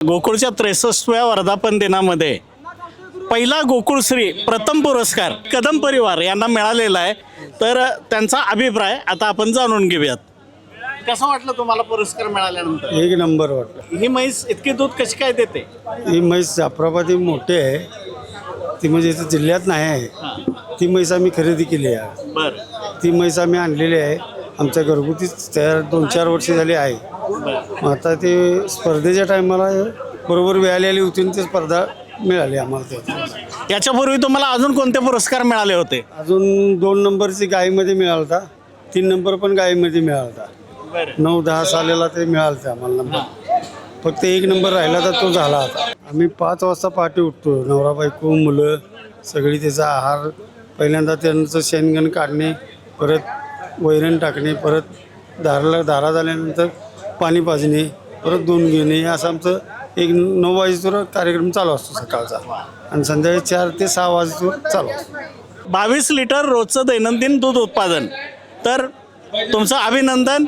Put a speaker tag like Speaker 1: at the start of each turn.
Speaker 1: गोकुळच्या 63व्या वर्धापन दिनामध्ये पहिला गोकुळश्री प्रथम पुरस्कार कदम परिवार यांना मिळालेला आहे. तर त्यांचा अभिप्राय आता आपण जाणून घेऊयात. कसं वाटलं तुम्हाला पुरस्कार मिळाल्यानंतर?
Speaker 2: एक नंबर वाटलं.
Speaker 1: ही म्हैस इतकी दूध कशी काय देते?
Speaker 2: ही म्हैस जाफराबादी मोठी आहे, ती म्हणजे इथं जिल्ह्यात नाही आहे. ती म्हैस आम्ही खरेदी केली आहे.
Speaker 1: बर
Speaker 2: ती म्हैस आम्ही आणलेली आहे. आमच्या घरगुतीच तयार 2-4 वर्षे झाली आहे. मग आता ते स्पर्धेच्या टायमाला बरोबर वेळ आली होती आणि ती स्पर्धा मिळाली आम्हाला. ते
Speaker 1: याच्यापूर्वी तुम्हाला अजून कोणते पुरस्कार मिळाले होते?
Speaker 2: अजून 2 नंबरची गायीमध्ये मिळाला होता, 3 नंबर पण गायीमध्ये मिळाला होता. 9-10 सालेला ते मिळालं होतं आम्हाला नंबर. फक्त 1 नंबर राहिला तर तो झाला होता. आम्ही 5 वाजता पहाटे उठतो, नवरा बायको मुलं सगळी त्याचा आहार, पहिल्यांदा त्यांचं शेणगण काढणे, परत वैरण टाकणे, परत धारा झाल्यानंतर पाणी पाजणे, परत दूध घेणे, असं आमचं 9 वाजेवर कार्यक्रम चालू असतो सकाळचा आणि संध्याकाळी 4 ते 6 वाजेवर चालू असतो.
Speaker 1: 22 लिटर रोजचं दैनंदिन दूध उत्पादन. तर तुमचं अभिनंदन.